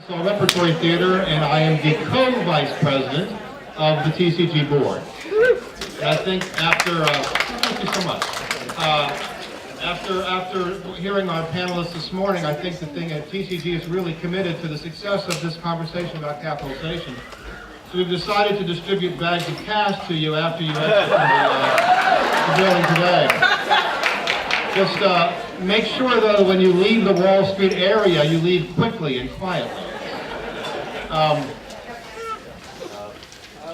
So Repertory Theater, and I am the co-vice president of the TCG board. And I think thank you so much. After hearing our panelists this morning, I think the thing at TCG is really committed to the success of this conversation about capitalization. So we've decided to distribute bags of cash to you after you exit the building today. Just make sure, though, when you leave the Wall Street area, you leave quickly and quietly.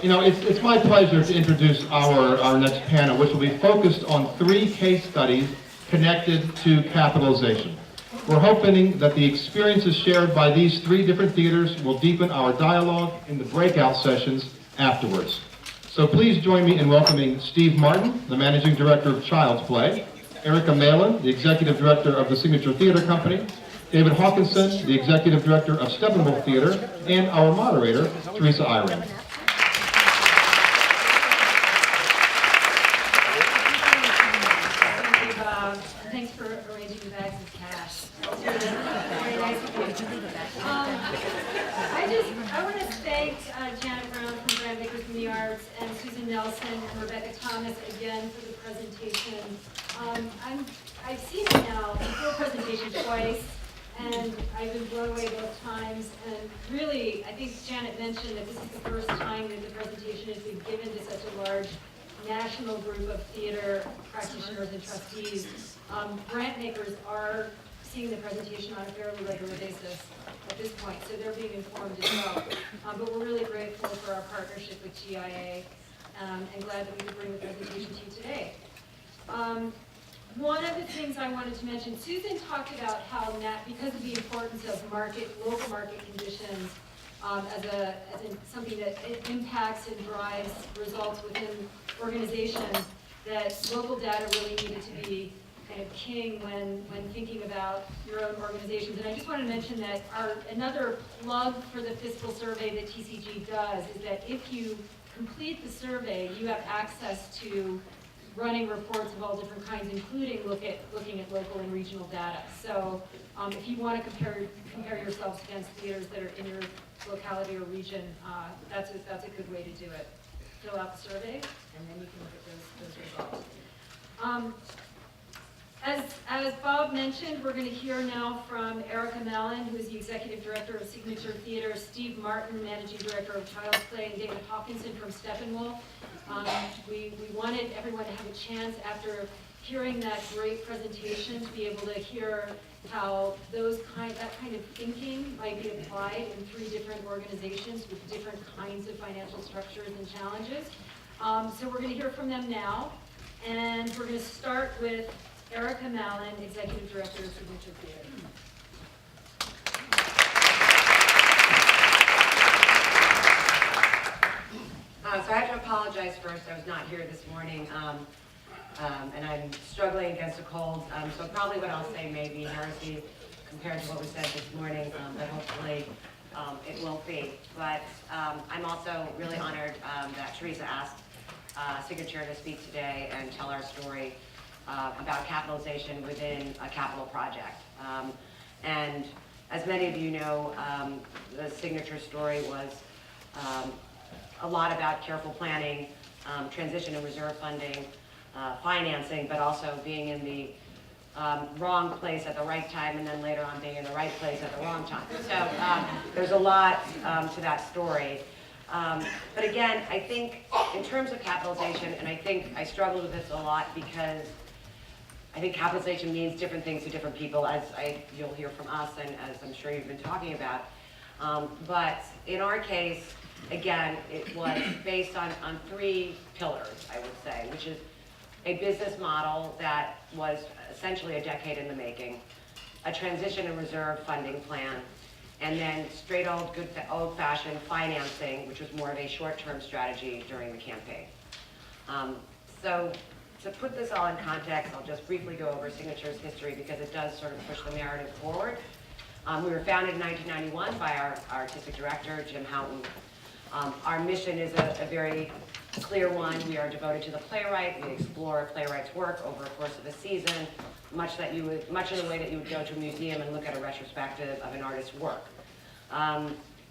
It's my pleasure to introduce our next panel, which will be focused on 3 case studies connected to capitalization. We're hoping that the experiences shared by these 3 different theaters will deepen our dialogue in the breakout sessions afterwards. So please join me in welcoming Steve Martin, the Managing Director of Child's Play, Erica Malin, the Executive Director of the Signature Theater Company, David Hawkinson, the Executive Director of Steppenwolf Theater, and our moderator, Teresa Eyring. Thanks for arranging the bags of cash. Very nice of you. I want to thank Janet Brown from Brand Makers in the Arts and Susan Nelson and Rebecca Thomas again for the presentation. I've seen it now, the full presentation twice, and I've been blown away both times. And really, I think Janet mentioned that this is the first time that the presentation has been given to such a large national group of theater practitioners and trustees. Grant makers are seeing the presentation on a fairly regular basis at this point, so they're being informed as well. But we're really grateful for our partnership with GIA and glad that we could bring the presentation to you today. One of the things I wanted to mention, Susan talked about how because of the importance of local market conditions, as something that impacts and drives results within organizations, that local data really needed to be kind of king when thinking about your own organizations. And I just want to mention that another plug for the fiscal survey that TCG does is that if you complete the survey, you have access to running reports of all different kinds, including looking at local and regional data. So if you want to compare yourselves against theaters that are in your locality or region, that's a good way to do it. Fill out the survey, and then you can look at those results. As Bob mentioned, we're going to hear now from Erica Malin, who is the Executive Director of Signature Theater, Steve Martin, Managing Director of Child's Play, and David Hawkinson from Steppenwolf. We wanted everyone to have a chance, after hearing that great presentation, to be able to hear how that kind of thinking might be applied in 3 different organizations with different kinds of financial structures and challenges. So we're going to hear from them now, and we're going to start with Erica Malin, Executive Director of Signature Theater. So I have to apologize first. I was not here this morning, and I'm struggling against a cold. So probably what I'll say may be heresy compared to what was said this morning, but hopefully it won't be. But I'm also really honored that Teresa asked Signature to speak today and tell our story about capitalization within a capital project. And as many of you know, the Signature story was a lot about careful planning, transition and reserve funding, financing, but also being in the wrong place at the right time, and then later on being in the right place at the wrong time. So there's a lot to that story. But again, I think in terms of capitalization, and I think I struggled with this a lot because I think capitalization means different things to different people, as you'll hear from us and as I'm sure you've been talking about. But in our case, again, it was based on 3 pillars, I would say, which is a business model that was essentially a decade in the making, a transition and reserve funding plan, and then straight old-fashioned financing, which was more of a short-term strategy during the campaign. So to put this all in context, I'll just briefly go over Signature's history because it does sort of push the narrative forward. We were founded in 1991 by our artistic director, Jim Houghton. Our mission is a very clear one. We are devoted to the playwright. We explore a playwright's work over a course of a season, much in the way that you would go to a museum and look at a retrospective of an artist's work.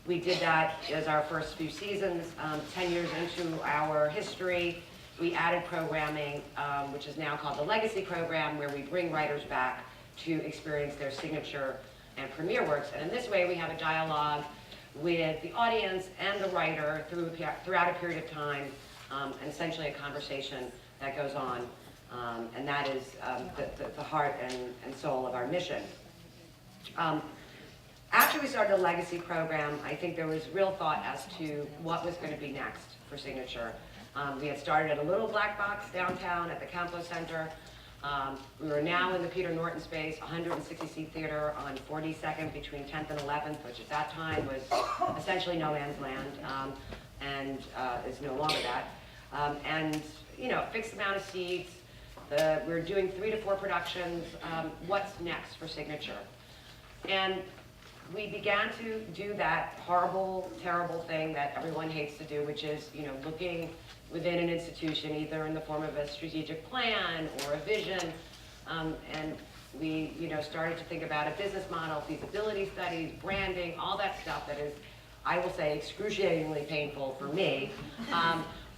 We did that as our first few seasons. 10 years into our history, we added programming, which is now called the Legacy Program, where we bring writers back to experience their signature and premiere works. And in this way, we have a dialogue with the audience and the writer throughout a period of time, and essentially a conversation that goes on. And that is the heart and soul of our mission. After we started the Legacy Program, I think there was real thought as to what was going to be next for Signature. We had started at a little black box downtown at the Campo Center. We were now in the Peter Norton space, 160-seat theater on 42nd between 10th and 11th, which at that time was essentially no man's land, and is no longer that. And, you know, fixed amount of seats. We're doing 3 to 4 productions. What's next for Signature? And we began to do that horrible, terrible thing that everyone hates to do, which is, you know, looking within an institution, either in the form of a strategic plan or a vision. And we, you know, started to think about a business model, feasibility studies, branding, all that stuff that is, I will say, excruciatingly painful for me,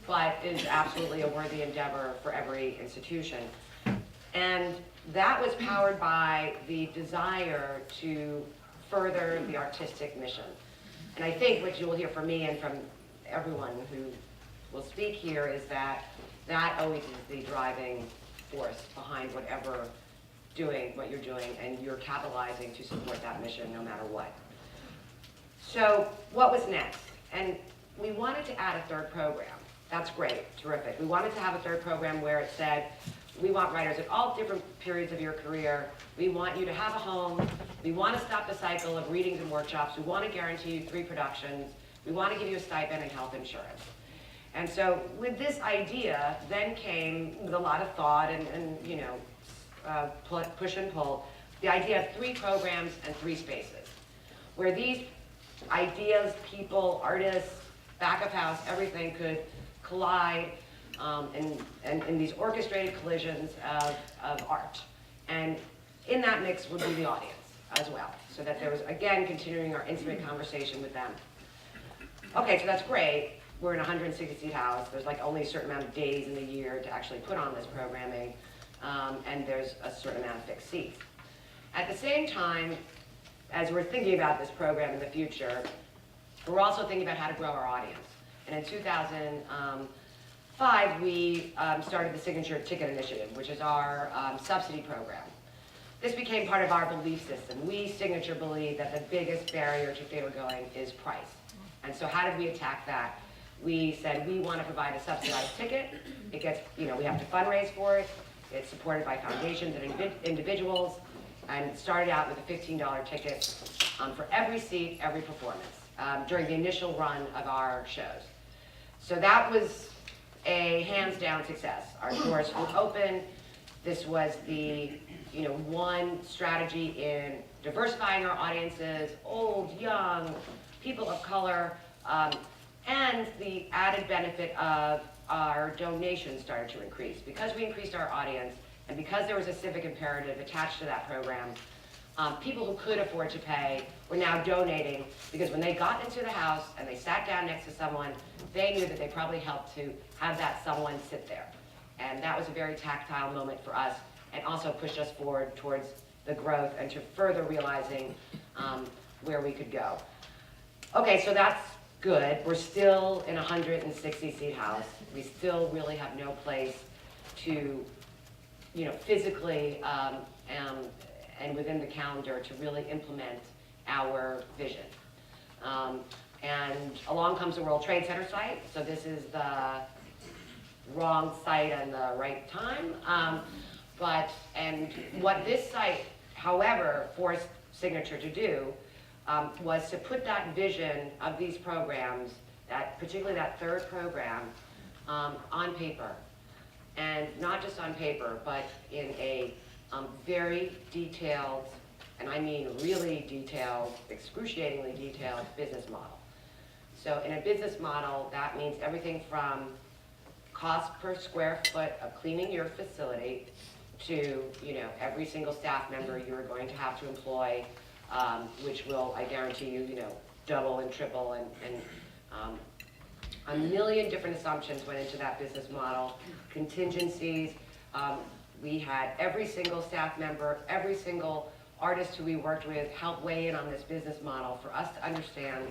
but is absolutely a worthy endeavor for every institution. And that was powered by the desire to further the artistic mission. And I think what you will hear from me and from everyone who will speak here is that that always is the driving force behind whatever doing what you're doing, and you're capitalizing to support that mission no matter what. So what was next? And we wanted to add a third program. That's great, terrific. We wanted to have a third program where it said, we want writers at all different periods of your career. We want you to have a home. We want to stop the cycle of readings and workshops. We want to guarantee you 3 productions. We want to give you a stipend and health insurance. And so with this idea then came with a lot of thought and you know, push and pull, the idea of 3 programs and 3 spaces, where these ideas, people, artists, back of house, everything could collide in these orchestrated collisions of art. And in that mix would be the audience as well, so that there was, again, continuing our intimate conversation with them. Okay, so that's great. We're in a 160-seat house. There's like only a certain amount of days in the year to actually put on this programming, and there's a certain amount of fixed seats. At the same time, as we're thinking about this program in the future, we're also thinking about how to grow our audience. And in 2005, we started the Signature Ticket Initiative, which is our subsidy program. This became part of our belief system. We, Signature, believe that the biggest barrier to theater going is price. And so how did we attack that? We said we want to provide a subsidized ticket. It gets, you know, we have to fundraise for it. It's supported by foundations and individuals. And it started out with a $15 ticket for every seat, every performance during the initial run of our shows. So that was a hands-down success. Our doors were open. This was the, you know, one strategy in diversifying our audiences, old, young, people of color, and the added benefit of our donations started to increase. Because we increased our audience, and because there was a civic imperative attached to that program, people who could afford to pay were now donating, because when they got into the house and they sat down next to someone, they knew that they probably helped to have that someone sit there. And that was a very tactile moment for us, and also pushed us forward towards the growth and to further realizing where we could go. Okay, so that's good. We're still in a 160-seat house. We still really have no place to, you know, physically and within the calendar to really implement our vision. And along comes the World Trade Center site. So this is the wrong site and the right time. And what this site, however, forced Signature to do was to put that vision of these programs, particularly that third program, on paper. And not just on paper, but in a very detailed, and I mean really detailed, excruciatingly detailed business model. So in a business model, that means everything from cost per square foot of cleaning your facility to, you know, every single staff member you're going to have to employ, which will, I guarantee you, you know, double and triple, and a million different assumptions went into that business model, contingencies. We had every single staff member, every single artist who we worked with help weigh in on this business model for us to understand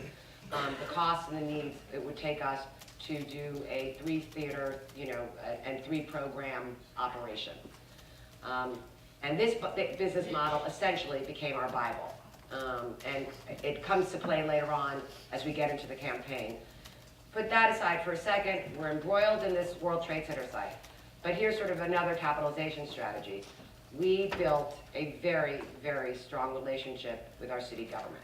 the costs and the needs it would take us to do a 3-theater, and 3-program operation. And this business model essentially became our Bible. And it comes to play later on as we get into the campaign. Put that aside for a second, we're embroiled in this World Trade Center site. But here's sort of another capitalization strategy. We built a very, very strong relationship with our city government.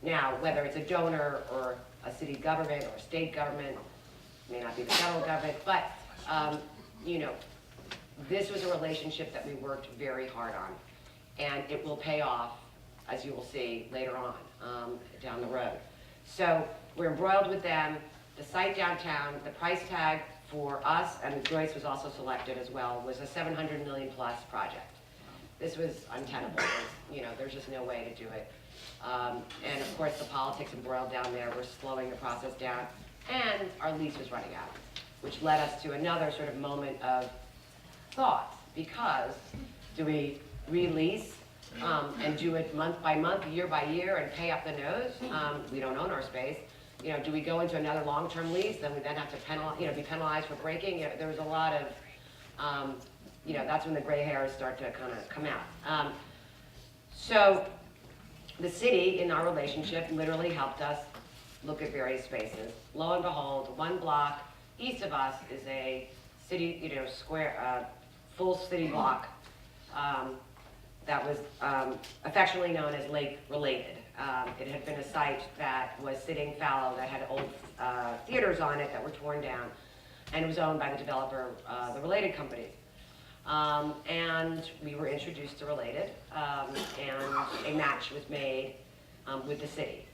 Now, whether it's a donor or a city government or a state government, may not be the federal government, but, this was a relationship that we worked very hard on. And it will pay off, as you will see later on, down the road. So we're embroiled with them. The site downtown, the price tag for us, and Joyce was also selected as well, was a $700 million plus project. This was untenable. There's just no way to do it. And of course, the politics embroiled down there were slowing the process down, and our lease was running out, which led us to another sort of moment of thought, because do we release and do it month by month, year by year, and pay up the nose? We don't own our space. Do we go into another long-term lease, then we then have to be penalized for breaking? There was a lot of, that's when the gray hairs start to kind of come out. So the city, in our relationship, literally helped us look at various spaces. Lo and behold, 1 block east of us is a city, square, full city block that was affectionately known as Lake Related. It had been a site that was sitting fallow, that had old theaters on it that were torn down, and it was owned by the developer, the Related Company. And we were introduced to Related, and a match was made with the city.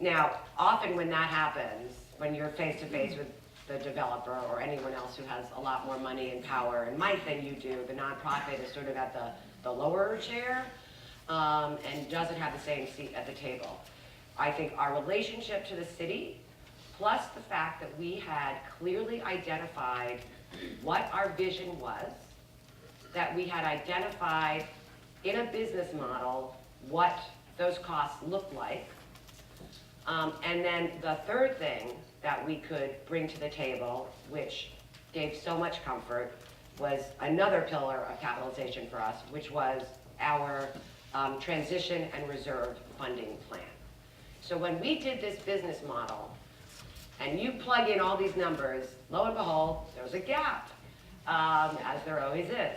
Now, often when that happens, when you're face to face with the developer or anyone else who has a lot more money and power and might than you do, the nonprofit is sort of at the lower chair and doesn't have the same seat at the table. I think our relationship to the city, plus the fact that we had clearly identified what our vision was, that we had identified in a business model what those costs looked like, and then the third thing that we could bring to the table, which gave so much comfort, was another pillar of capitalization for us, which was our transition and reserve funding plan. So when we did this business model, and you plug in all these numbers, lo and behold, there's a gap, as there always is.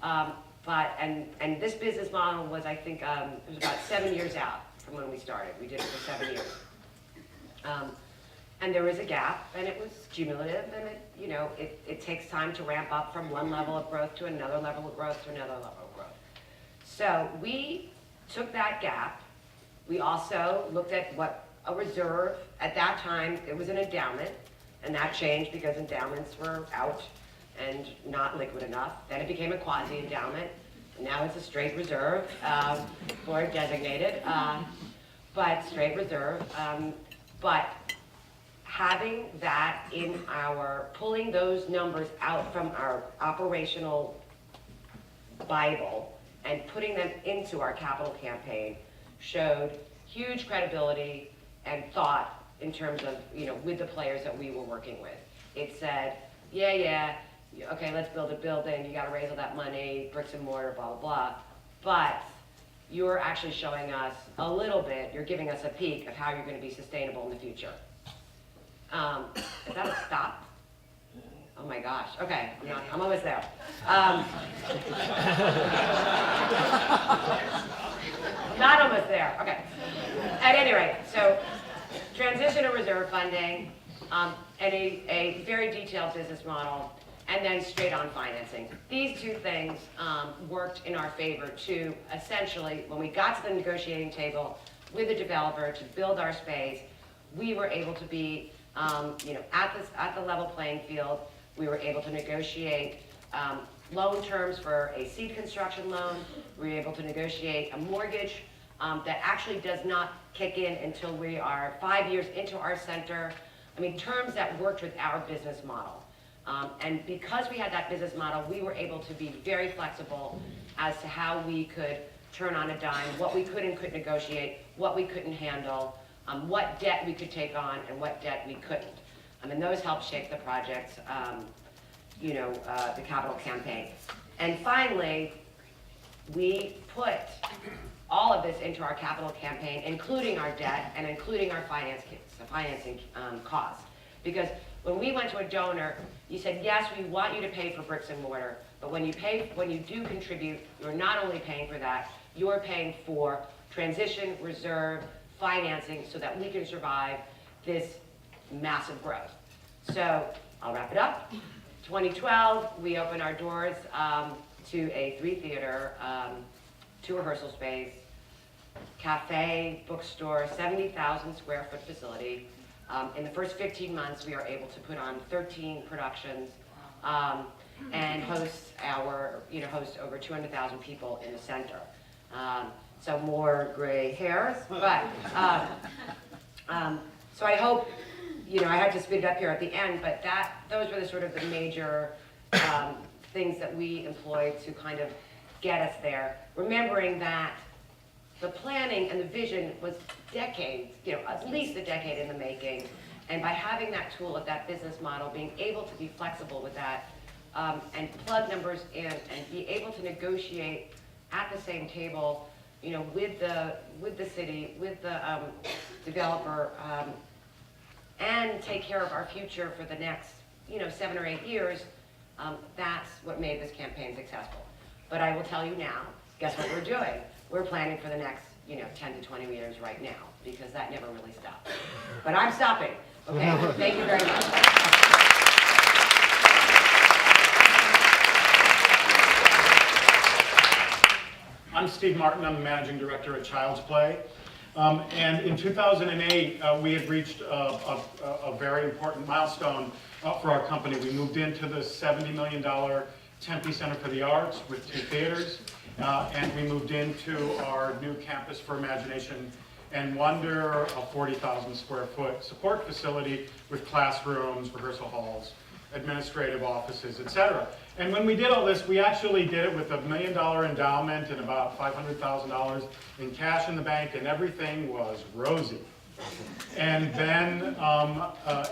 And this business model was, I think, it was about 7 years out from when we started. We did it for 7 years. And there was a gap, and it was cumulative, and it takes time to ramp up from one level of growth to another level of growth to another level of growth. So we took that gap. We also looked at what a reserve, at that time, it was an endowment, and that changed because endowments were out and not liquid enough. Then it became a quasi-endowment, and now it's a straight reserve, or designated, but straight reserve. But having that in pulling those numbers out from our operational Bible and putting them into our capital campaign showed huge credibility and thought in terms of, with the players that we were working with. It said, yeah, okay, let's build a building, you gotta raise all that money, bricks and mortar, blah, blah, blah. But you're actually showing us a little bit, you're giving us a peek of how you're gonna be sustainable in the future. Is that a stop? Oh my gosh, okay, I'm almost there. Not almost there, okay. At any rate, so transition to reserve funding, and a very detailed business model, and then straight on financing. These two things worked in our favor to essentially, when we got to the negotiating table with the developer to build our space, we were able to be at the level playing field. We were able to negotiate loan terms for a seed construction loan. We were able to negotiate a mortgage that actually does not kick in until we are 5 years into our center. I mean, terms that worked with our business model. And because we had that business model, we were able to be very flexible as to how we could turn on a dime, what we could and couldn't negotiate, what we couldn't handle, what debt we could take on, and what debt we couldn't. And those helped shape the project, the capital campaign. And finally, we put all of this into our capital campaign, including our debt and including our financing costs. Because when we went to a donor, you said, yes, we want you to pay for bricks and mortar, but when you do contribute, you're not only paying for that, you're paying for transition, reserve, financing, so that we can survive this massive growth. So I'll wrap it up. 2012, we opened our doors to a 3-theater, 2 rehearsal space, cafe, bookstore, 70,000 square foot facility. In the first 15 months, we are able to put on 13 productions and host over 200,000 people in the center. So more gray hairs, but so I hope, I had to speed it up here at the end, but those were the sort of the major things that we employed to kind of get us there. Remembering that the planning and the vision was decades, at least a decade in the making. And by having that tool of that business model, being able to be flexible with that, and plug numbers in and be able to negotiate at the same table, with the city, with the developer, and take care of our future for the next, 7 or 8 years, that's what made this campaign successful. But I will tell you now, guess what we're doing? We're planning for the next, 10 to 20 years right now, because that never really stops. But I'm stopping, okay? Thank you very much. I'm Steve Martin. I'm the managing director at Child's Play. And in 2008, we had reached a very important milestone for our company. We moved into the $70 million Tempe Center for the Arts with 2 theaters. And we moved into our new Campus for Imagination and Wonder, a 40,000 square foot support facility with classrooms, rehearsal halls, administrative offices, etc. And when we did all this, we actually did it with $1 million endowment and about $500,000 in cash in the bank, and everything was rosy. And then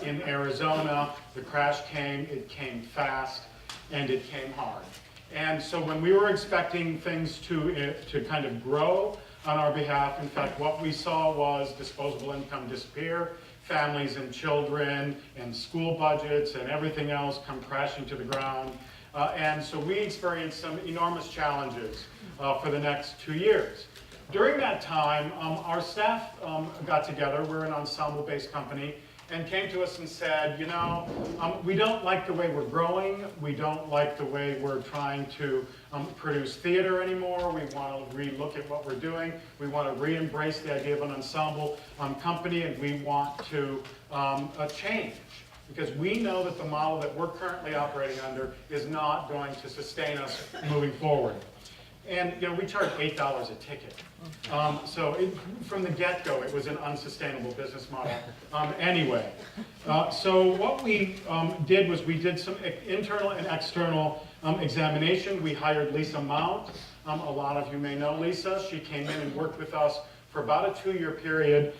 in Arizona, the crash came, it came fast, and it came hard. And so when we were expecting things to kind of grow on our behalf, in fact, what we saw was disposable income disappear, families and children and school budgets and everything else come crashing to the ground. And so we experienced some enormous challenges for the next 2 years. During that time, our staff got together, we're an ensemble-based company, and came to us and said, we don't like the way we're growing, we don't like the way we're trying to produce theater anymore, we want to re-look at what we're doing, we want to re-embrace the idea of an ensemble company, and we want to change. Because we know that the model that we're currently operating under is not going to sustain us moving forward. And we charge $8 a ticket. From the get-go, it was an unsustainable business model anyway. So what we did was we did some internal and external examination. We hired Lisa Mount. A lot of you may know Lisa. She came in and worked with us for about a 2-year period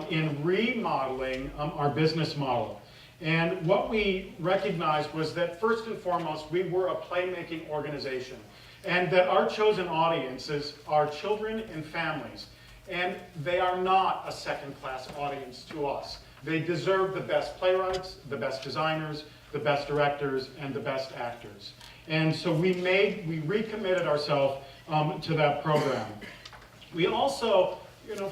in remodeling our business model. And what we recognized was that first and foremost, we were a playmaking organization. And that our chosen audiences are children and families. And they are not a second-class audience to us. They deserve the best playwrights, the best designers, the best directors, and the best actors. And so we recommitted ourselves to that program. We also,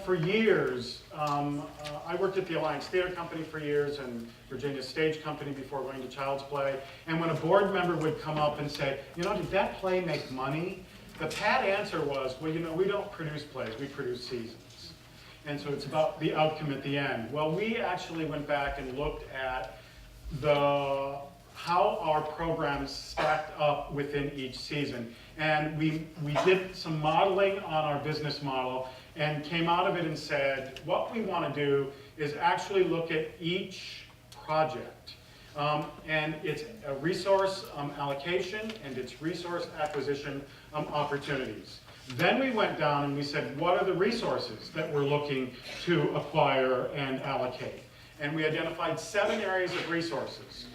for years, I worked at the Alliance Theater Company for years and Virginia Stage Company before going to Child's Play. And when a board member would come up and say, did that play make money? The pat answer was, well, we don't produce plays, we produce seasons. And so it's about the outcome at the end. Well, we actually went back and looked at how our programs stacked up within each season. And we did some modeling on our business model, and came out of it and said, what we want to do is actually look at each project and its resource allocation and its resource acquisition opportunities. Then we went down and we said, what are the resources that we're looking to acquire and allocate? And we identified 7 areas of resources.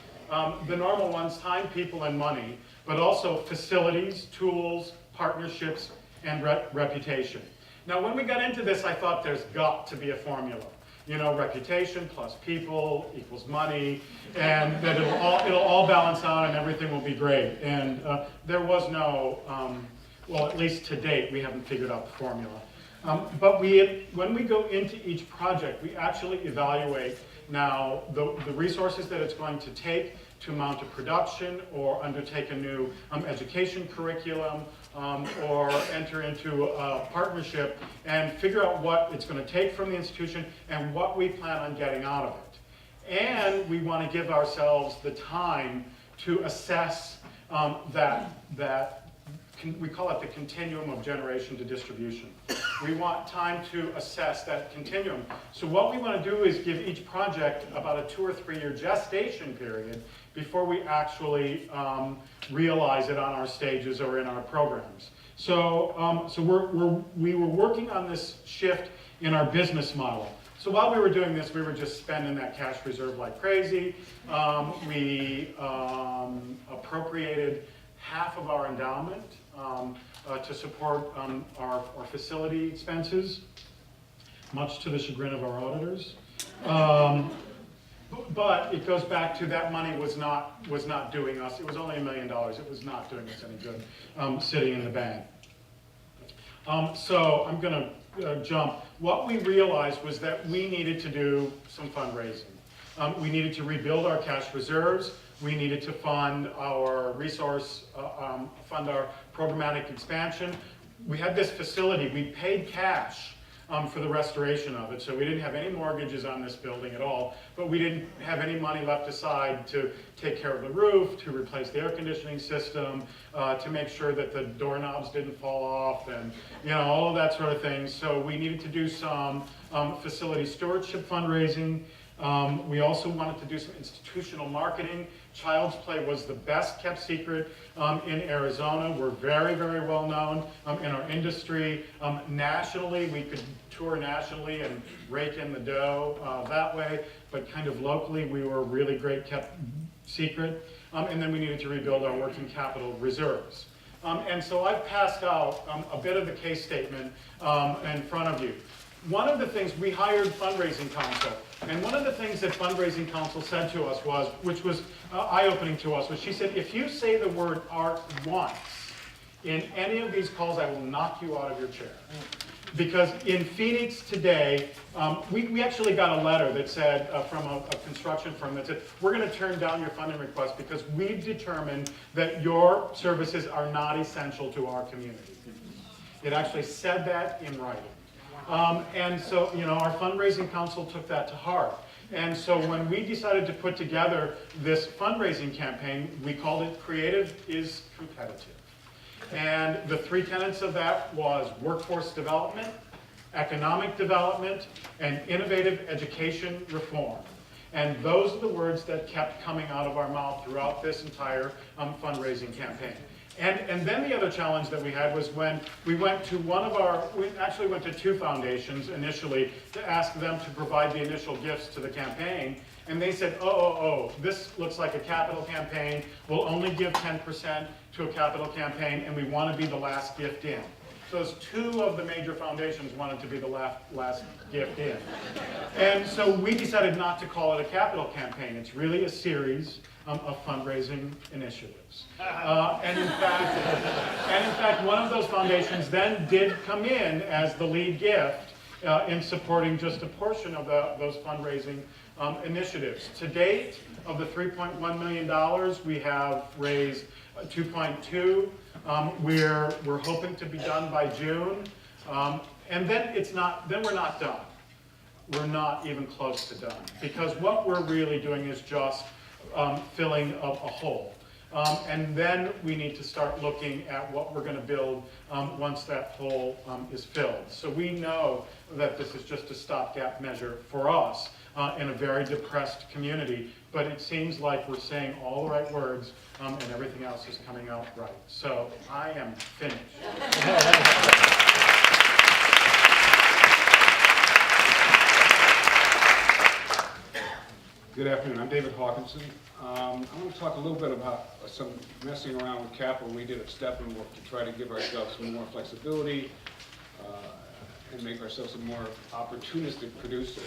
The normal ones, time, people, and money, but also facilities, tools, partnerships, and reputation. Now, when we got into this, I thought there's got to be a formula. You know, reputation plus people equals money, and that it'll all balance out and everything will be great. And there was no, well, at least to date, we haven't figured out the formula. But when we go into each project, we actually evaluate now the resources that it's going to take to mount a production or undertake a new education curriculum or enter into a partnership and figure out what it's going to take from the institution and what we plan on getting out of it. And we want to give ourselves the time to assess we call it the continuum of generation to distribution. We want time to assess that continuum. So what we want to do is give each project about a 2 or 3 year gestation period before we actually realize it on our stages or in our programs. So, we were working on this shift in our business model. So while we were doing this, we were just spending that cash reserve like crazy. We appropriated half of our endowment to support our facility expenses, much to the chagrin of our auditors. But it goes back to that money was not doing us. It was only $1 million. It was not doing us any good sitting in the bank. So I'm going to jump. What we realized was that we needed to do some fundraising. We needed to rebuild our cash reserves. We needed to fund our fund our programmatic expansion. We had this facility. We paid cash for the restoration of it, so we didn't have any mortgages on this building at all, but we didn't have any money left aside to take care of the roof, to replace the air conditioning system, to make sure that the doorknobs didn't fall off, and all of that sort of thing. So we needed to do some facility stewardship fundraising. We also wanted to do some institutional marketing. Child's Play was the best kept secret in Arizona. We're very, very well known in our industry. Nationally, we could tour nationally and rake in the dough that way, but kind of locally, we were a really great kept secret. And then we needed to rebuild our working capital reserves. And so I've passed out a bit of the case statement in front of you. One of the things, we hired Fundraising Council, and one of the things that Fundraising Council said to us was, which was eye-opening to us, was she said, if you say the word art once in any of these calls, I will knock you out of your chair. Because in Phoenix today, we actually got a letter that said, from a construction firm that said, we're going to turn down your funding request because we've determined that your services are not essential to our community. It actually said that in writing. And so, our fundraising council took that to heart. And so when we decided to put together this fundraising campaign, we called it Creative is Competitive. And the 3 tenets of that was workforce development, economic development, and innovative education reform. And those are the words that kept coming out of our mouth throughout this entire fundraising campaign. And then the other challenge that we had was when we went to we actually went to 2 foundations initially to ask them to provide the initial gifts to the campaign. And they said, this looks like a capital campaign. We'll only give 10% to a capital campaign, and we want to be the last gift in. So those 2 of the major foundations wanted to be the last gift in. And so we decided not to call it a capital campaign. It's really a series of fundraising initiatives. And in fact, one of those foundations then did come in as the lead gift in supporting just a portion of those fundraising initiatives. To date, of the $3.1 million, we have raised 2.2. We're hoping to be done by June, and then we're not done. We're not even close to done, because what we're really doing is just filling up a hole. And then we need to start looking at what we're going to build once that hole is filled. So we know that this is just a stopgap measure for us in a very depressed community, but it seems like we're saying all the right words and everything else is coming out right. So I am finished. Good afternoon, I'm David Hawkinson. I want to talk a little bit about some messing around with capital we did at Steppenwolf to try to give ourselves some more flexibility and make ourselves a more opportunistic producer.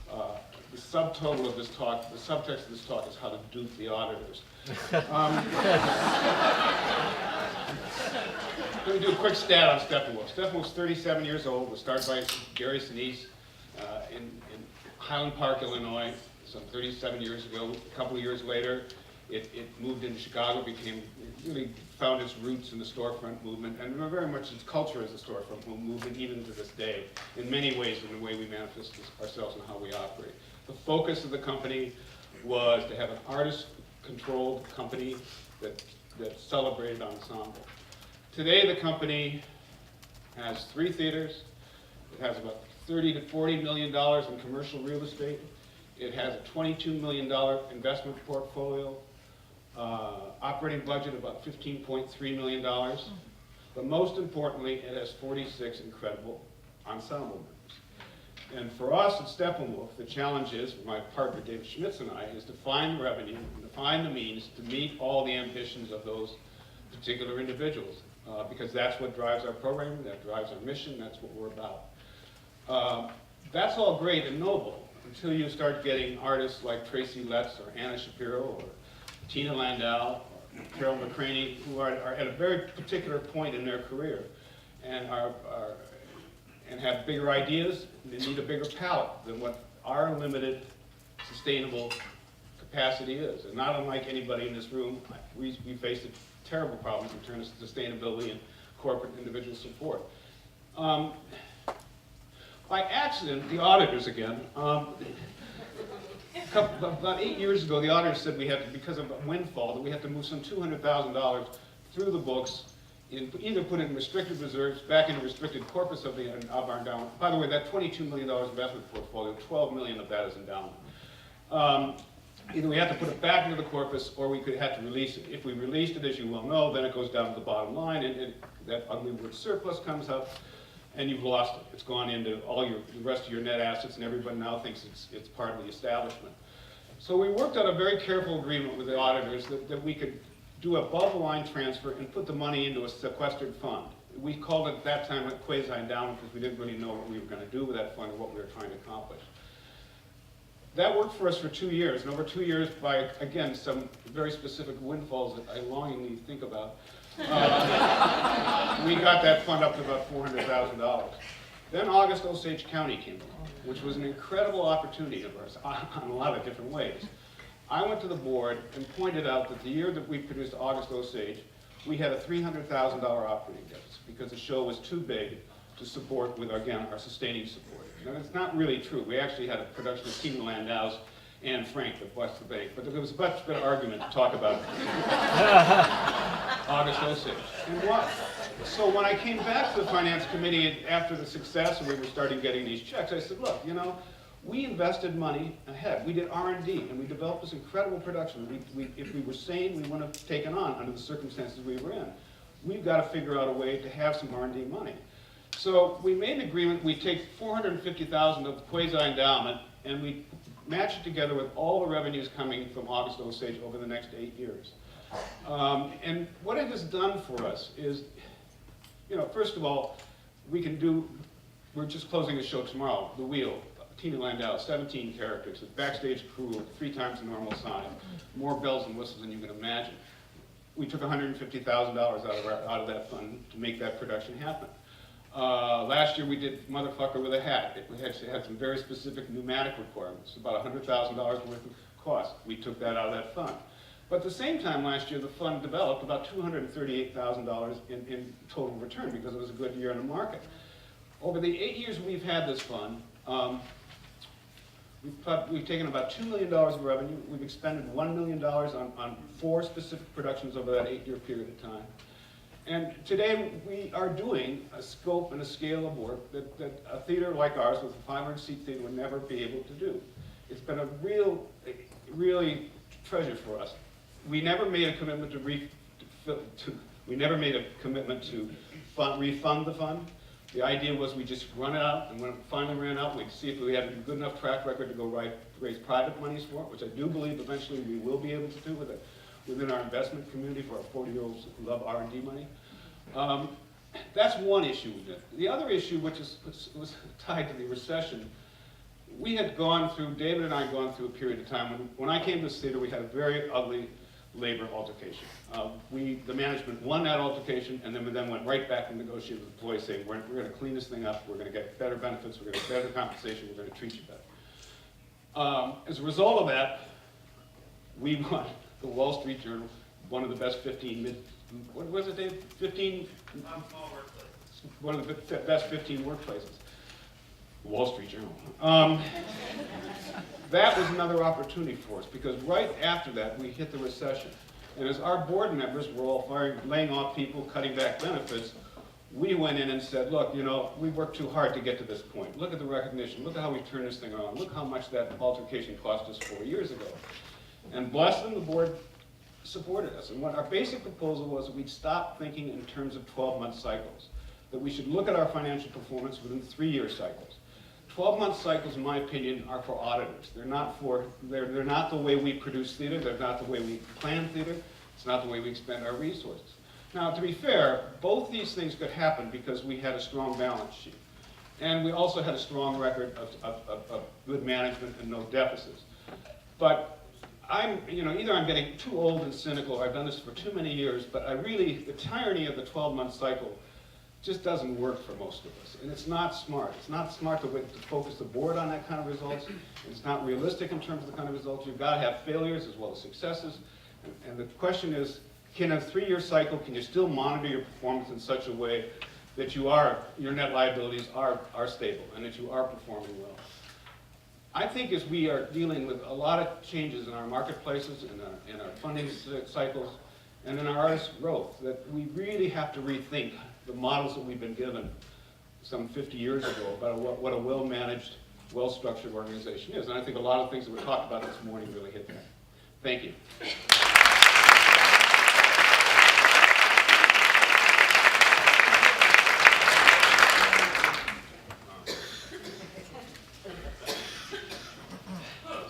The subtotal of this talk, the subtext of this talk is how to dupe the auditors. Let me do a quick stat on Steppenwolf. Steppenwolf's 37 years old, was started by Gary Sinise in Highland Park, Illinois, some 37 years ago. A couple of years later, it moved into Chicago, really found its roots in the storefront movement, and very much its culture as a storefront movement, even to this day, in many ways in the way we manifest ourselves and how we operate. The focus of the company was to have an artist-controlled company that celebrated ensemble. Today, the company has 3 theaters. It has about $30 to $40 million in commercial real estate. It has a $22 million investment portfolio, operating budget about $15.3 million. But most importantly, it has 46 incredible ensemble members. And for us at Steppenwolf, the challenge is, for my partner David Schmitz and I, is to find revenue and to find the means to meet all the ambitions of those particular individuals. Because that's what drives our programming, that drives our mission, that's what we're about. That's all great and noble until you start getting artists like Tracy Letts or Anna Shapiro or Tina Landau or Carol McCraney, who are at a very particular point in their career and and have bigger ideas. They need a bigger palette than what our limited sustainable capacity is. And not unlike anybody in this room, we face terrible problems in terms of sustainability and corporate individual support. By accident, the auditors again, about 8 years ago, the auditors said we had to, because of a windfall, that we had to move some $200,000 through the books, either put it in restricted reserves, back into restricted corpus of our endowment. By the way, that $22 million investment portfolio, $12 million of that is endowment. Either we have to put it back into the corpus or we had to release it. If we released it, as you well know, then it goes down to the bottom line and that ugly word surplus comes up and you've lost it. It's gone into the rest of your net assets and everybody now thinks it's part of the establishment. So we worked out a very careful agreement with the auditors that we could do a above-the-line transfer and put the money into a sequestered fund. We called it at that time a quasi-endowment because we didn't really know what we were going to do with that fund or what we were trying to accomplish. That worked for us for 2 years, and over 2 years, by, again, some very specific windfalls that I longingly think about, we got that fund up to about $400,000. Then August Osage County came along, which was an incredible opportunity of ours on a lot of different ways. I went to the board and pointed out that the year that we produced August Osage, we had a $300,000 operating deficit because the show was too big to support with, again, our sustaining support. Now, it's not really true. We actually had a production of Tina Landau's Anne Frank that bust the bank, but there was a much better argument to talk about August Osage. And what? So when I came back to the finance committee after the success and we were starting getting these checks, I said, look, you know, we invested money ahead. We did R&D and we developed this incredible production. If we were sane, we wouldn't have taken on under the circumstances we were in. We've got to figure out a way to have some R&D money. So we made an agreement. We take $450,000 of the quasi-endowment and we match it together with all the revenues coming from August Osage over the next 8 years. And what it has done for us is, you know, first of all, we're just closing the show tomorrow, The Wheel, Tina Landau, 17 characters, a backstage crew 3 times the normal size, more bells and whistles than you can imagine. We took $150,000 out of that fund to make that production happen. Last year we did Motherfucker with a Hat. It actually had some very specific pneumatic requirements, about $100,000 worth of cost. We took that out of that fund. But at the same time last year, the fund developed about $238,000 in total return because it was a good year in the market. Over the 8 years we've had this fund, We've taken about $2 million of revenue. We've expended $1 million on 4 specific productions over that 8-year period of time. And today, we are doing a scope and a scale of work that a theater like ours, with a 500-seat theater, would never be able to do. It's been a really treasure for us. We never made a commitment to refund the fund. The idea was we just run it out, and when it finally ran out, we'd see if we had a good enough track record to go raise private monies for it, which I do believe eventually we will be able to do within our investment community for our 40-year-olds who love R&D money. That's one issue we did. The other issue, which was tied to the recession, David and I had gone through a period of time when I came to this theater, we had a very ugly labor altercation. The management won that altercation, and then we went right back and negotiated with employees saying, we're going to clean this thing up, we're going to get better benefits, we're going to get better compensation, we're going to treat you better. As a result of that, we won the Wall Street Journal, one of the best 15, what was it, Dave? 15? One of the best 15 workplaces. Wall Street Journal. That was another opportunity for us, because right after that, we hit the recession. And as our board members were all laying off people, cutting back benefits, we went in and said, look, we worked too hard to get to this point. Look at the recognition. Look at how we turned this thing around. Look how much that altercation cost us 4 years ago. And bless them, the board supported us. And what our basic proposal was that we'd stop thinking in terms of 12-month cycles, that we should look at our financial performance within 3-year cycles. 12-month cycles, in my opinion, are for auditors. They're not the way we produce theater. They're not the way we plan theater. It's not the way we expend our resources. Now, to be fair, both these things could happen because we had a strong balance sheet. And we also had a strong record of good management and no deficits. But either I'm getting too old and cynical, or I've done this for too many years, but the tyranny of the 12-month cycle just doesn't work for most of us. And it's not smart. It's not smart to focus the board on that kind of results. It's not realistic in terms of the kind of results. You've got to have failures as well as successes. And the question is, in a 3-year cycle, can you still monitor your performance in such a way that your net liabilities are stable and that you are performing well? I think as we are dealing with a lot of changes in our marketplaces, in our funding cycles, and in our artist growth, that we really have to rethink the models that we've been given some 50 years ago about what a well-managed, well-structured organization is. And I think a lot of things that we talked about this morning really hit that. Thank you.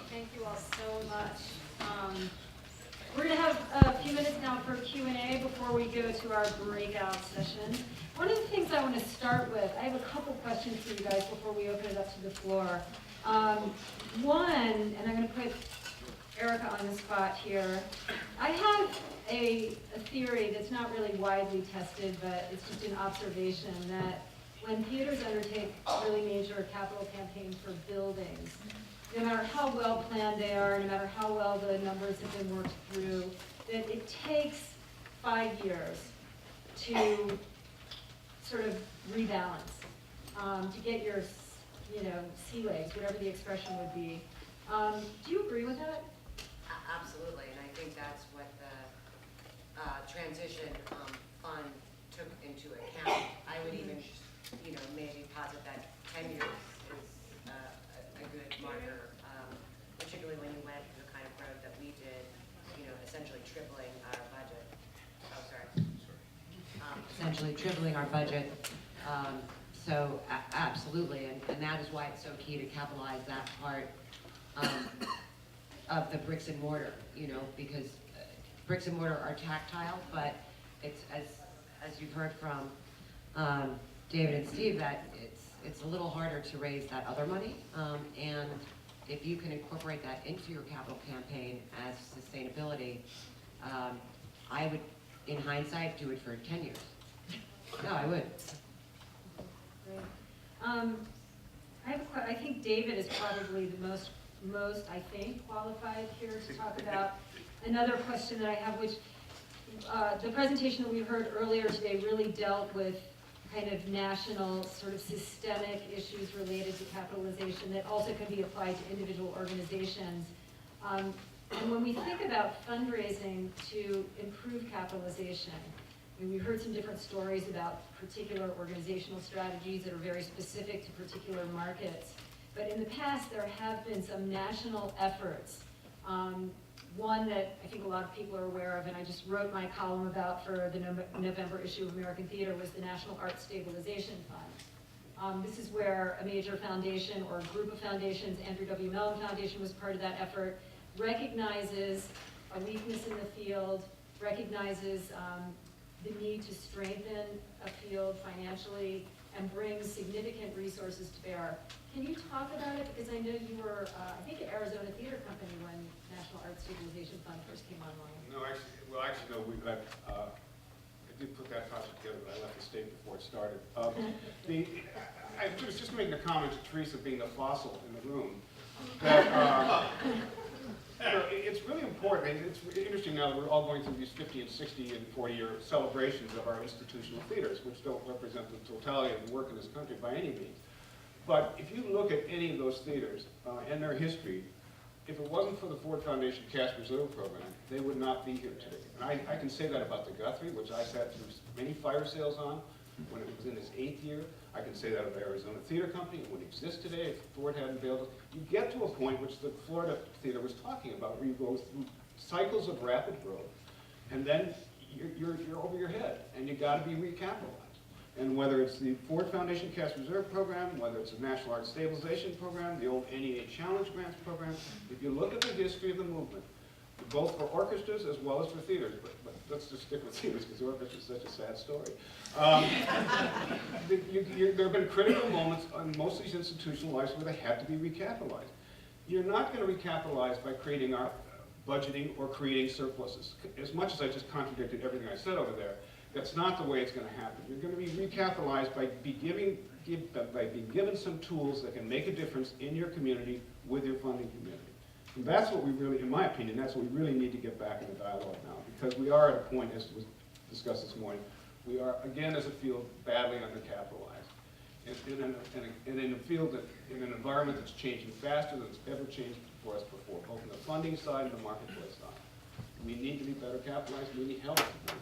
Thank you all so much. We're going to have a few minutes now for Q&A before we go to our breakout session. One of the things I want to start with, I have a couple questions for you guys before we open it up to the floor. One, and I'm going to put Erica on the spot here. I have a theory that's not really widely tested, but it's just an observation that when theaters undertake really major capital campaigns for buildings, no matter how well planned they are, no matter how well the numbers have been worked through, that it takes 5 years to sort of rebalance, to get your, sea legs, whatever the expression would be. Do you agree with that? Absolutely, and I think that's what the transition fund took into account. I would even, maybe posit that 10 years is a good marker, particularly when you went through the kind of growth that we did, essentially tripling our budget. Oh, sorry. Essentially tripling our budget. So absolutely, and that is why it's so key to capitalize that part of the bricks and mortar, because bricks and mortar are tactile, but it's as you've heard from David and Steve, that it's a little harder to raise that other money, and if you can incorporate that into your capital campaign as sustainability, I would, in hindsight, do it for 10 years. No, I would. Great. I think David is probably the most I think qualified here to talk about another question that I have, which the presentation that we heard earlier today really dealt with kind of national, sort of systemic issues related to capitalization that also can be applied to individual organizations. And when we think about fundraising to improve capitalization, I mean, we've heard some different stories about particular organizational strategies that are very specific to particular markets. But in the past, there have been some national efforts. One that I think a lot of people are aware of, and I just wrote my column about for the November issue of American Theater, was the National Arts Stabilization Fund. This is where a major foundation or a group of foundations, Andrew W. Mellon Foundation was part of that effort, recognizes a weakness in the field, recognizes the need to strengthen a field financially, and brings significant resources to bear. Can you talk about it? Because I know you were, I think, at Arizona Theater Company when National Arts Stabilization Fund first came online. No, actually, no, I did put that project together, but I left the state before it started. I was just making a comment to Teresa being the fossil in the room, that it's really important, and it's interesting now that we're all going through these 50 and 60 and 40-year celebrations of our institutional theaters, which don't represent the totality of the work in this country by any means. But if you look at any of those theaters and their history, if it wasn't for the Ford Foundation Cash Reserve Program, they would not be here today. And I can say that about the Guthrie, which I sat through many fire sales on when it was in its 8th year. I can say that of Arizona Theater Company. It wouldn't exist today if Ford hadn't built it. You get to a point which the Florida Theater was talking about, where you go through cycles of rapid growth, and then you're over your head, and you got to be recapitalized. And whether it's the Ford Foundation Cash Reserve Program, whether it's the National Arts Stabilization Program, the old NEA Challenge Grants Program, if you look at the history of the movement, both for orchestras as well as for theaters, but let's just stick with theaters because orchestra is such a sad story. There have been critical moments on most of these institutional lives where they had to be recapitalized. You're not going to recapitalize by creating our budgeting or creating surpluses. As much as I just contradicted everything I said over there, that's not the way it's going to happen. You're going to be recapitalized by being given some tools that can make a difference in your community with your funding community. And that's what we really, in my opinion, that's what we really need to get back in the dialogue now, because we are at a point, as was discussed this morning, we are, again, as a field, badly undercapitalized. In a field, in an environment that's changing faster than it's ever changed for us before, both on the funding side and the marketplace side. We need to be better capitalized, we need help to do that.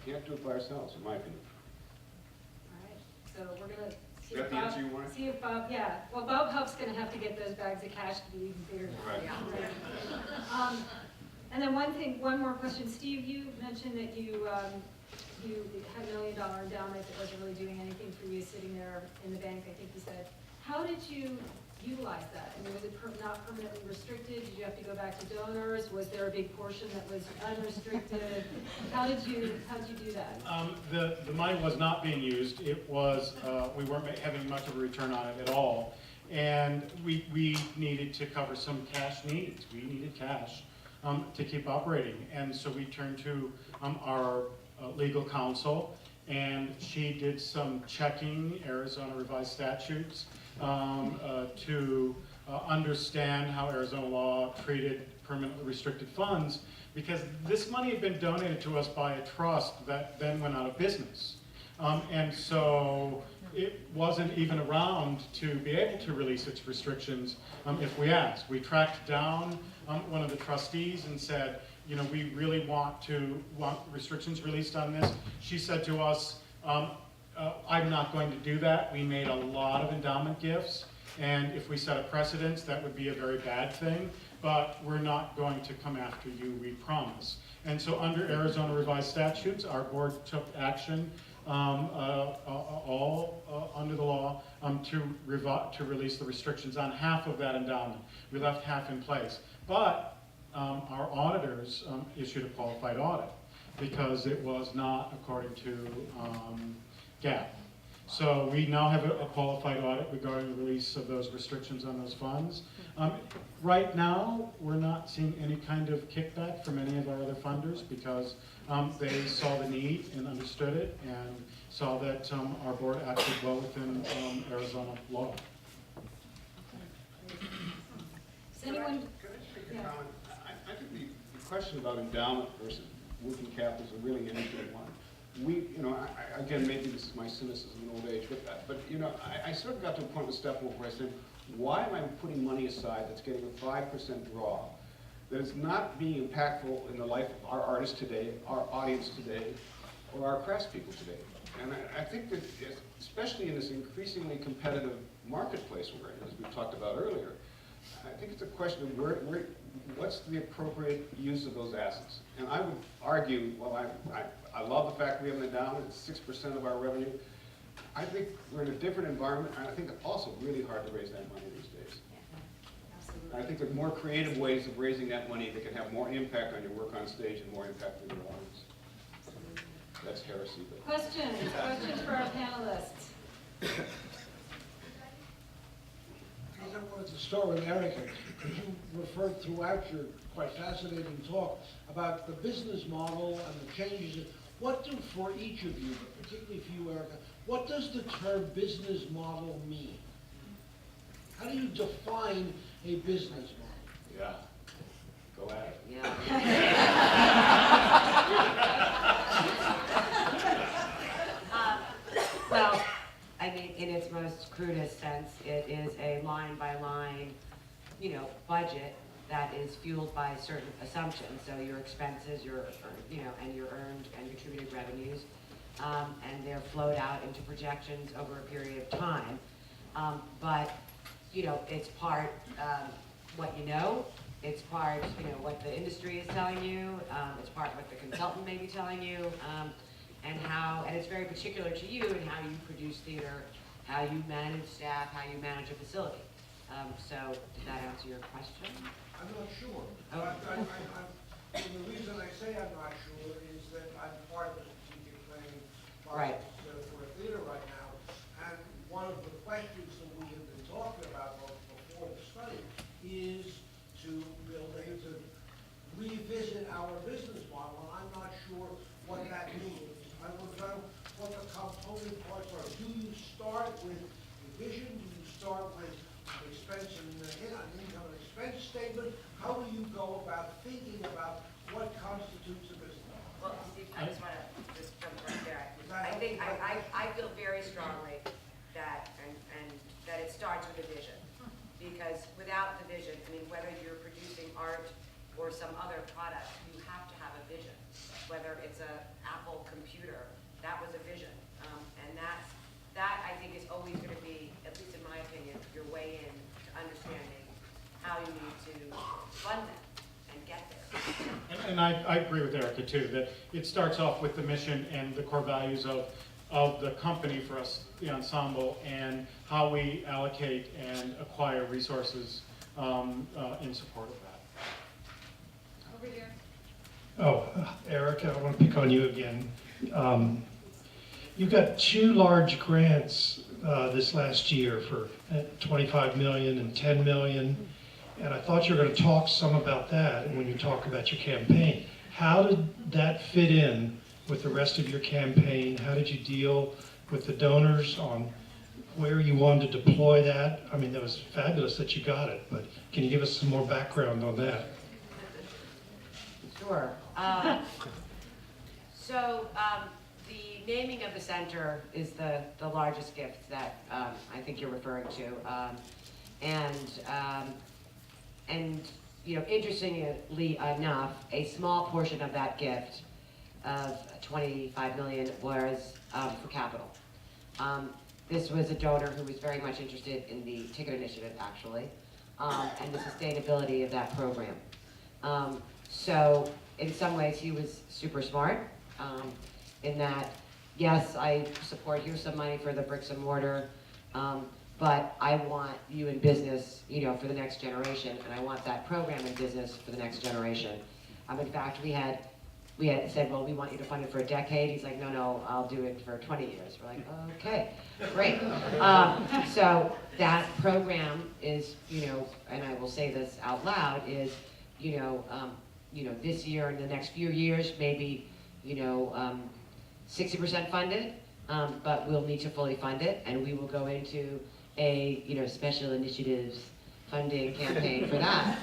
We can't do it by ourselves, in my opinion. All right, so we're going to Is that the answer you wanted? see if Bob, yeah. Well, Bob Huff's going to have to get those bags of cash to be even bigger. Right. Yeah. And then one more question. Steve, you mentioned that you had $1 million endowment that wasn't really doing anything for you sitting there in the bank, I think you said. How did you utilize that? I mean, was it not permanently restricted? Did you have to go back to donors? Was there a big portion that was unrestricted? How did you do that? The money was not being used. It was, we weren't having much of a return on it at all. And we needed to cover some cash needs. We needed cash to keep operating. And so we turned to our legal counsel, and she did some checking, Arizona revised statutes, to understand how Arizona law treated permanently restricted funds, because this money had been donated to us by a trust that then went out of business. And so it wasn't even around to be able to release its restrictions if we asked. We tracked down one of the trustees and said, you know, we really want restrictions released on this. She said to us, I'm not going to do that. We made a lot of endowment gifts, and if we set a precedence, that would be a very bad thing, but we're not going to come after you, we promise. And so under Arizona revised statutes, our board took action all under the law to release the restrictions on half of that endowment. We left half in place. But our auditors issued a qualified audit because it was not according to GAAP. So we now have a qualified audit regarding the release of those restrictions on those funds. Right now, we're not seeing any kind of kickback from any of our other funders because they saw the need and understood it and saw that our board acted well within Arizona law. Does anyone? Could I just make a comment? I think the question about endowment versus working capital is a really interesting one. again, maybe this is my cynicism in old age, but I sort of got to a point with Steppenwolf where I said, why am I putting money aside that's getting a 5% draw, that is not being impactful in the life of our artists today, our audience today, or our craftspeople today? And I think that, especially in this increasingly competitive marketplace we're in, as we talked about earlier, I think it's a question of what's the appropriate use of those assets? And I would argue, well, I love the fact we haven't been down, it's 6% of our revenue. I think we're in a different environment, and I think it's also really hard to raise that money these days. I think there are more creative ways of raising that money that can have more impact on your work on stage and more impact on your audience. That's heresy, but. Questions for our panelists? I wanted to start with Erica, because you referred throughout your quite fascinating talk about the business model and the changes. What do, for each of you, but particularly for you, Erica, what does the term business model mean? How do you define a business model? Yeah, go at it. Well, I mean, in its most crudest sense, it is a line-by-line, budget that is fueled by certain assumptions. So your expenses, and your earned and contributed revenues, and they're flowed out into projections over a period of time. But it's part what you know. It's part what the industry is telling you. It's part what the consultant may be telling you. And it's very particular to you and how you produce theater, how you manage staff, how you manage a facility. So did that answer your question? I'm not sure. Oh. And the reason I say I'm not sure is that I'm part of the strategic planning Right. process for a theater right now. And one of the questions that we have been talking about before the study is to revisit our business model. And I'm not sure what that means. I want to know what the component parts are. Do you start with a vision? Do you start with expense and income and expense statement? How do you go about thinking about what constitutes a business? Well, Steve, I just want to jump right there. I think I feel very strongly that that it starts with a vision, because without the vision, I mean, whether you're producing art or some other product, you have to have a vision. Whether it's a Apple computer, that was a vision, and that I think is always going to be, at least in my opinion, your way in to understanding how you need to fund them and get there. And I agree with Erica too, that it starts off with the mission and the core values of the company for us, the ensemble, and how we allocate and acquire resources in support of that. Over here. Oh, Erica, I want to pick on you again. You got 2 large grants this last year for $25 million and $10 million, and I thought you were going to talk some about that when you talk about your campaign. How did that fit in with the rest of your campaign? How did you deal with the donors on where you wanted to deploy that? I mean, that was fabulous that you got it, but can you give us some more background on that? Sure. The naming of the center is the largest gift that I think you're referring to. Interestingly enough, a small portion of that gift of $25 million was for capital. This was a donor who was very much interested in the ticket initiative, actually, and the sustainability of that program. So in some ways, he was super smart in that, yes, I support, here's some money for the bricks and mortar, but I want you in business, for the next generation, and I want that program in business for the next generation. In fact, we had said, well, we want you to fund it for a decade. He's like, no, I'll do it for 20 years. We're like, okay, great. So that program is, and I will say this out loud, is, this year and the next few years, maybe, 60% funded, but we'll need to fully fund it, and we will go into a, special initiatives funding campaign for that.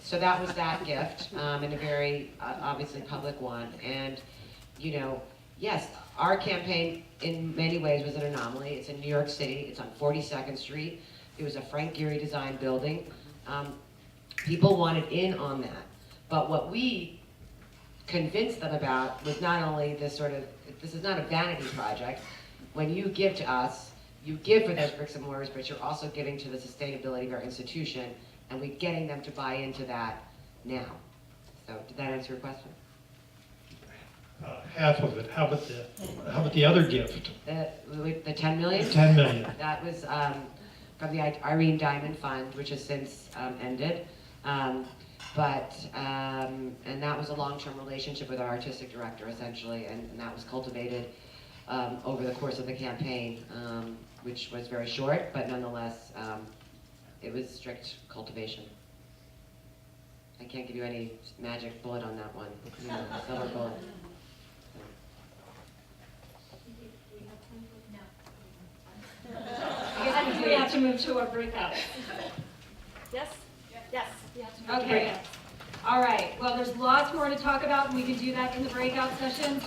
So that was that gift, and a very, obviously public one. And you know, yes, our campaign in many ways was an anomaly. It's in New York City, it's on 42nd Street. It was a Frank Gehry design building. People wanted in on that. But what we convinced them about was not only this is not a vanity project. When you give to us, you give for those bricks and mortars, but you're also giving to the sustainability of our institution, and we're getting them to buy into that now. So did that answer your question? Half of it, how about the other gift? The 10 million? 10 million. That was from the Irene Diamond Fund, which has since ended. And that was a long-term relationship with our artistic director, essentially, and that was cultivated over the course of the campaign, which was very short, but nonetheless, it was strict cultivation. I can't give you any magic bullet on that one, you know, silver bullet. I think we have to move to a breakout. Yes? Yes. Okay. All right. Well, there's lots more to talk about, and we can do that in the breakout sessions.